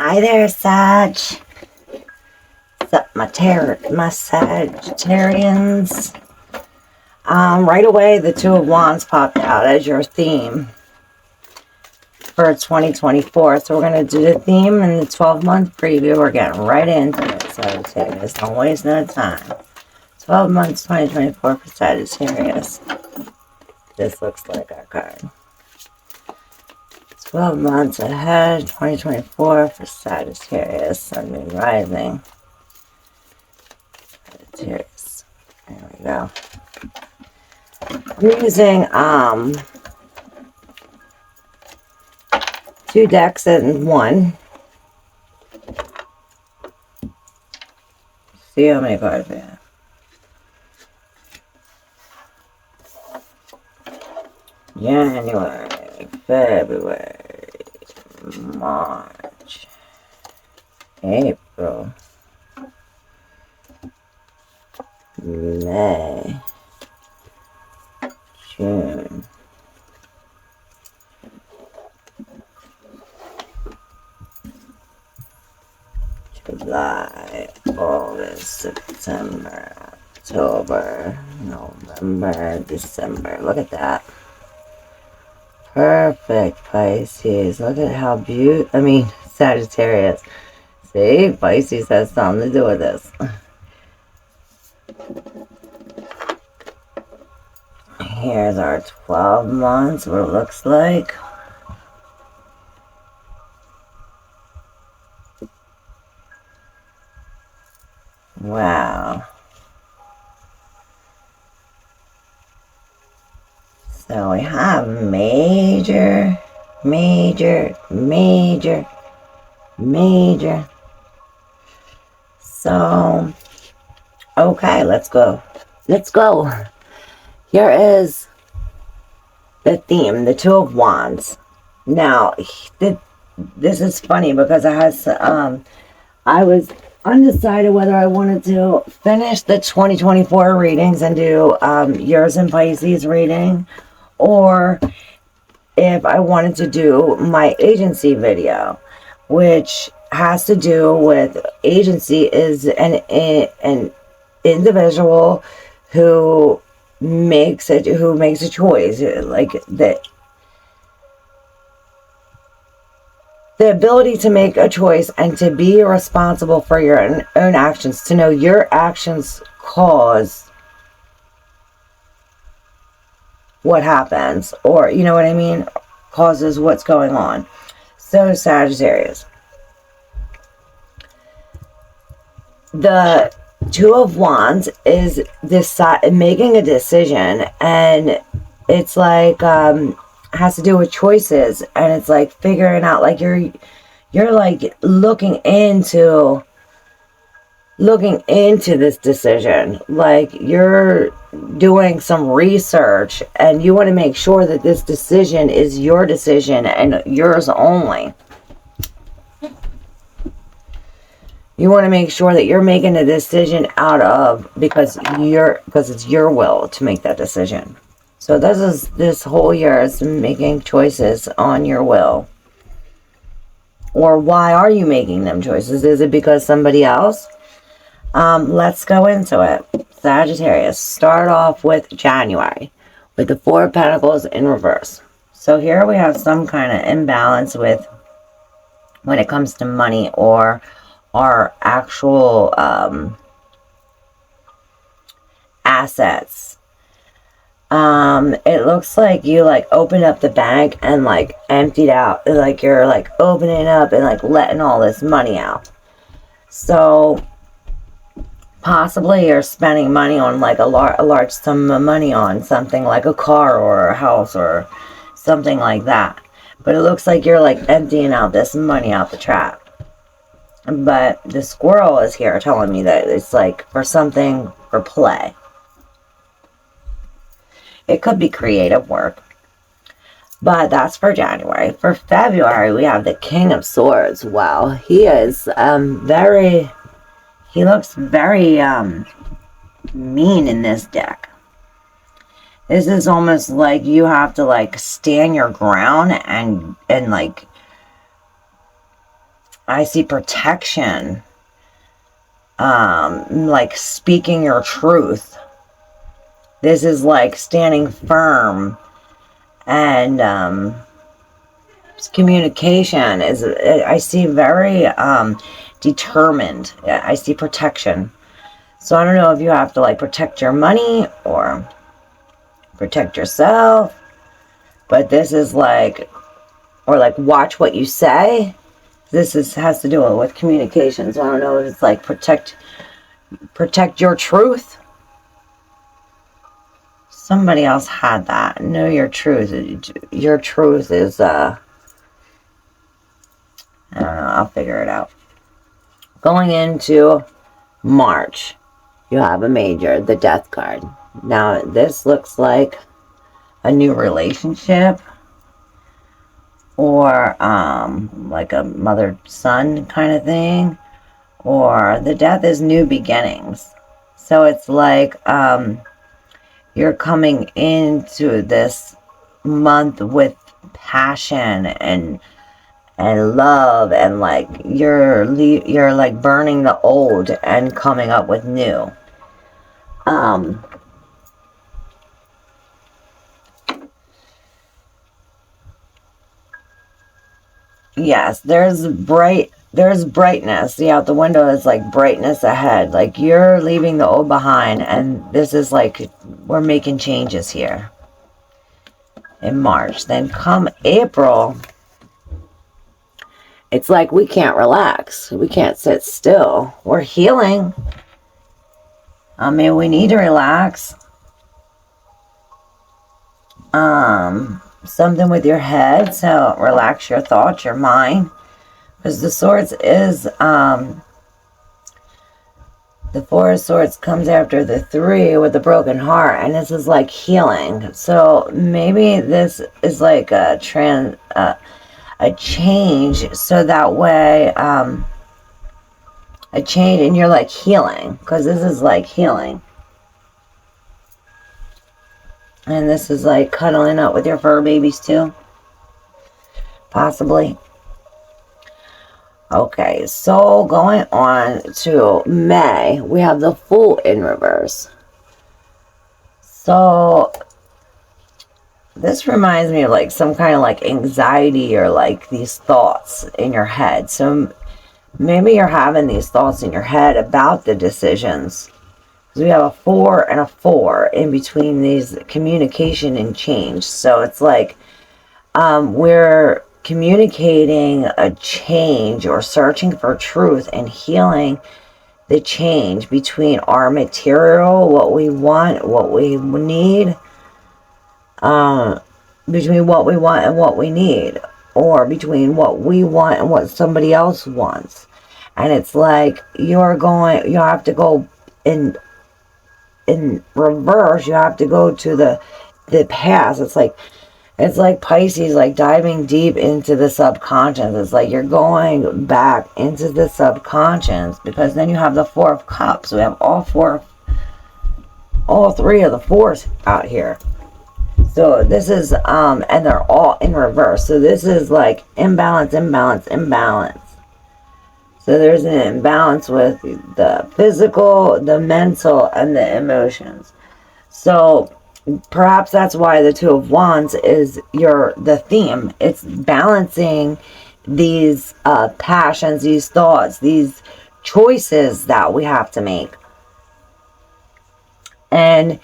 Hi there, Sag. What's up, my Sagittarians? Right away, the Two of Wands popped out as your theme for 2024. So we're going to do the theme and the 12-month preview. We're getting right into it, Sagittarius. Don't waste no time. 12 months, 2024 for Sagittarius. This looks like our card. 12 months ahead, 2024 for Sagittarius, Sun, Moon, Rising. Sagittarius. There we go. I'm using 2 decks and 1. See how many cards we have. January, February, March, April, May, June, July, August, September, October, November, December. Look at that. Perfect, Pisces. Look at how beautiful. Sagittarius. See, Pisces has something to do with this. Here's our 12 months, what it looks like. Wow. So we have major. So, okay, let's go. Here is the theme, the Two of Wands. Now, this is funny because I was undecided whether I wanted to finish the 2024 readings and do yours and Pisces reading, or if I wanted to do my agency video, which has to do with agency is an individual who makes a choice, like the ability to make a choice and to be responsible for your own actions, to know your actions cause what happens, or you know what I mean, causes what's going on. So Sagittarius, the Two of Wands is making a decision, and it's like has to do with choices, and it's like figuring out, like you're like looking into this decision, like you're doing some research and you want to make sure that this decision is your decision and yours only. You want to make sure that you're making a decision because it's your will to make that decision. So this whole year is making choices on your will. Or why are you making them choices? Is it because somebody else? Let's go into it. Sagittarius, start off with January with the Four of Pentacles in reverse. So here we have some kind of imbalance with when it comes to money or our actual assets. It looks like you like opened up the bank and like emptied out, like you're like opening up and like letting all this money out. So possibly you're spending money on like a large sum of money on something like a car or a house or something like that. But it looks like you're like emptying out this money out the trap. But the squirrel is here telling me that it's like for something for play. It could be creative work. But that's for January. For February, we have the King of Swords. Wow, he is he looks very mean in this deck. This is almost like you have to like stand your ground and like I see protection. Like speaking your truth. This is like standing firm. And communication is, I see very determined. I see protection. So I don't know if you have to like protect your money or protect yourself, but this is like, or like watch what you say. This has to do with communication. So I don't know if it's like protect your truth. Somebody else had that. Know your truth. Your truth is I don't know, I'll figure it out. Going into March, you have a major, the Death card. Now, this looks like a new relationship, or like a mother-son kind of thing, or the Death is new beginnings. So it's like you're coming into this month with passion and love, and like you're like burning the old and coming up with new. Yes, there's brightness. See, out the window is like brightness ahead. Like you're leaving the old behind, and this is like we're making changes here in March. Then come April, it's like we can't relax. We can't sit still. We're healing. I mean, we need to relax. Something with your head, so relax your thoughts, your mind. Because the Swords is, the Four of Swords comes after the Three with the broken heart, and this is like healing. So maybe this is like a change, so that way, a change, and you're like healing, because this is like healing. And this is like cuddling up with your fur babies too, possibly. Okay, so going on to May, we have the Fool in reverse. So this reminds me of like some kind of like anxiety, or like these thoughts in your head. So maybe you're having these thoughts in your head about the decisions. So we have a 4 and a 4 in between these, communication and change. So it's like we're communicating a change, or searching for truth and healing the change between our material, what we want, what we need, between what we want and what we need, or between what we want and what somebody else wants. And it's like you have to go in reverse. You have to go to the past. It's like Pisces, like diving deep into the subconscious. It's like you're going back into the subconscious, because then you have the Four of Cups. We have all three of the fours out here. So this is and they're all in reverse. So this is like imbalance, imbalance, imbalance. So there's an imbalance with the physical, the mental, and the emotions. So perhaps that's why the Two of Wands is the theme. It's balancing these passions, these thoughts, these choices that we have to make. And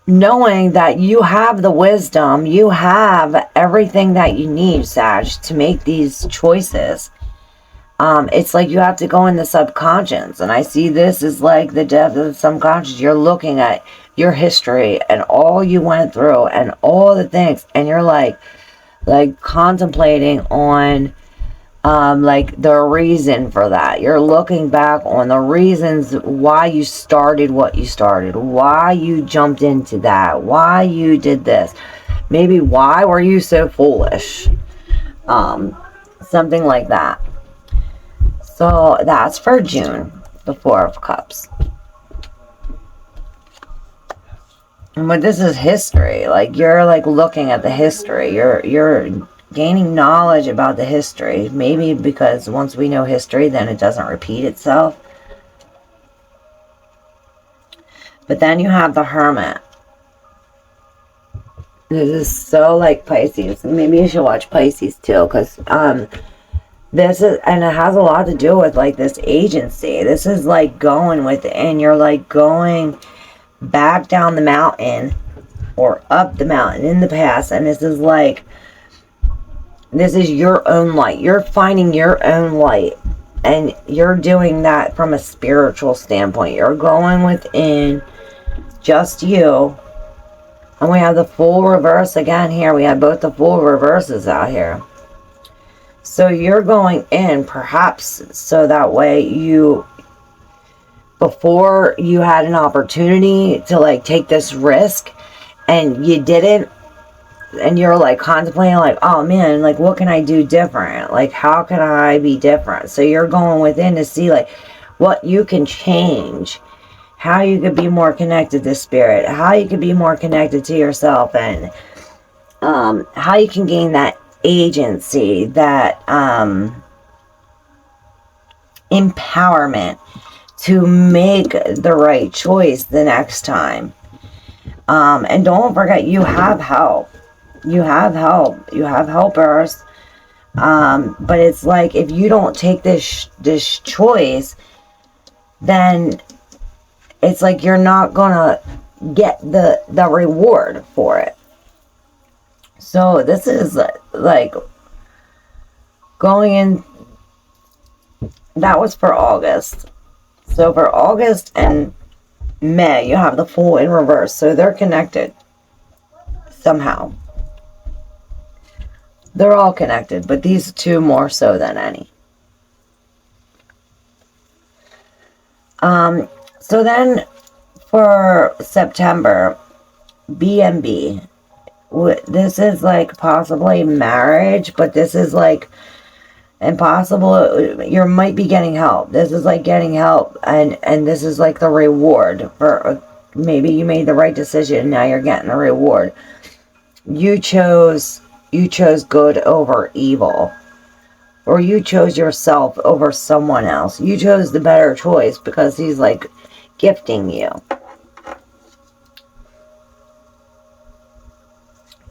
knowing that you have the wisdom, you have everything that you need, Sag, to make these choices. It's like you have to go in the subconscious, and I see this is like the depth of the subconscious. You're looking at your history and all you went through and all the things, and you're like contemplating on like the reason for that. You're looking back on the reasons why you started what you started, why you jumped into that, why you did this, maybe why were you so foolish, something like that. So that's for June, the Four of Cups. But this is history. Like you're like looking at the history. You're gaining knowledge about the history. Maybe because once we know history, then it doesn't repeat itself. But then you have the Hermit. This is so like Pisces. Maybe you should watch Pisces too, because this is, and it has a lot to do with like this agency. This is like going within. You're like going back down the mountain or up the mountain in the past, and this is like, this is your own light. You're finding your own light, and you're doing that from a spiritual standpoint. You're going within, just you. And we have the full reverse again here. We have both the full reverses out here. So you're going in, perhaps, so that way you, before you had an opportunity to like take this risk and you didn't, and you're like contemplating like, oh man, like what can I do different? Like how can I be different? So you're going within to see like what you can change, how you could be more connected to spirit, how you could be more connected to yourself, and how you can gain that agency, that empowerment to make the right choice the next time. And don't forget, you have help. You have help. You have helpers. But it's like, if you don't take this choice, then it's like you're not gonna get the reward for it. So this is like going in. That was for August. So for August and May, you have the Fool in reverse. So they're connected somehow. They're all connected, but these two more so than any. So then for September, B&B. This is like possibly marriage, but this is like impossible. You might be getting help. This is like getting help, and this is like the reward for, maybe you made the right decision, now you're getting the reward. You chose good over evil, or you chose yourself over someone else. You chose the better choice because he's like gifting you.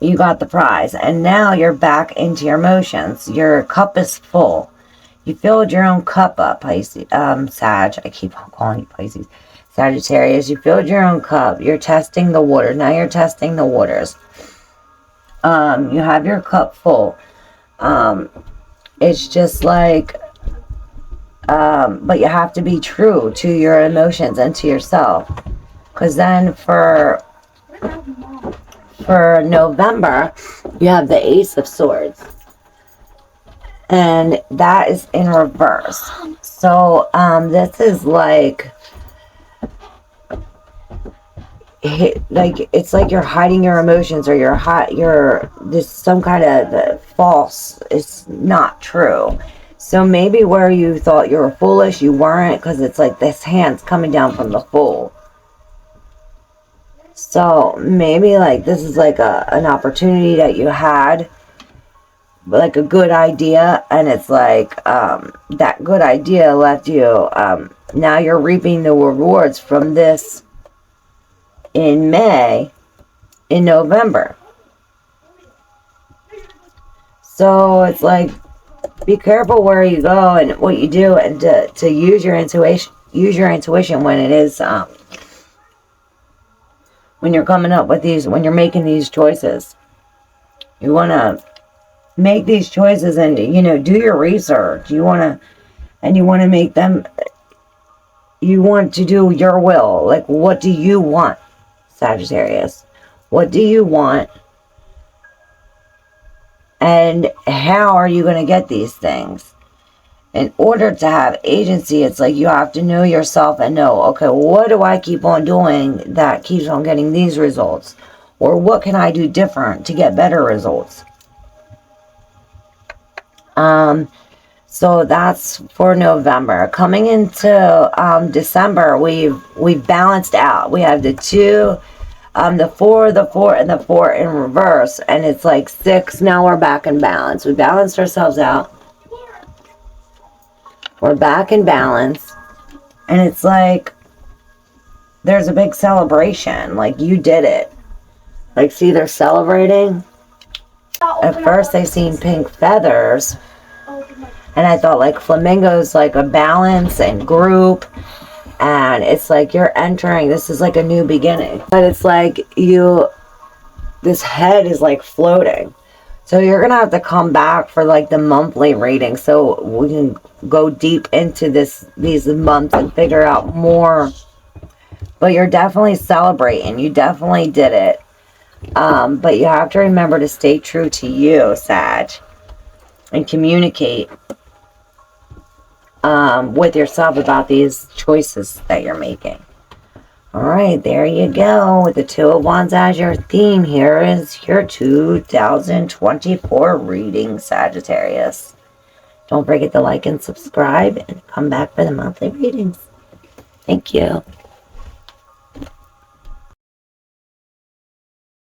You got the prize, and now you're back into your emotions. Your cup is full. You filled your own cup up, Pisces, Sag. I keep on calling you Pisces. Sagittarius, you filled your own cup. You're testing the waters. Now you're testing the waters. You have your cup full. It's just like, but you have to be true to your emotions and to yourself. Because then for November, you have the Ace of Swords. And that is in reverse. So, this is like, it's like you're hiding your emotions, or you're this some kind of false. It's not true. So maybe where you thought you were foolish, you weren't, because it's like this hand's coming down from the Fool. So maybe like this is like an opportunity that you had, like a good idea, and it's like that good idea left you. Now you're reaping the rewards from this in May, in November. So it's like, be careful where you go and what you do, and to use your intuition. Use your intuition when it is when you're coming up with these, when you're making these choices. You want to make these choices and, you know, do your research. You want to make them, you want to do your will. Like, what do you want, Sagittarius? What do you want? And how are you going to get these things? In order to have agency, it's like you have to know yourself and know, okay, what do I keep on doing that keeps on getting these results? Or what can I do different to get better results? So that's for November. Coming into December, we've balanced out. We have the two The 4, the 4, and the 4 in reverse. And it's like 6. Now we're back in balance. We balanced ourselves out. We're back in balance. And it's like there's a big celebration. Like, you did it. Like, see, they're celebrating. At first, they seen pink feathers. And I thought, like, flamingos, like a balance and group. And it's like you're entering, this is like a new beginning. But it's like this head is like floating. So you're going to have to come back for like the monthly reading. So we can go deep into these months and figure out more. But you're definitely celebrating. You definitely did it. But you have to remember to stay true to you, Sag. And communicate with yourself about these choices that you're making. Alright, there you go. With the 2 of Wands as your theme, here is your 2024 reading, Sagittarius. Don't forget to like and subscribe and come back for the monthly readings. Thank you.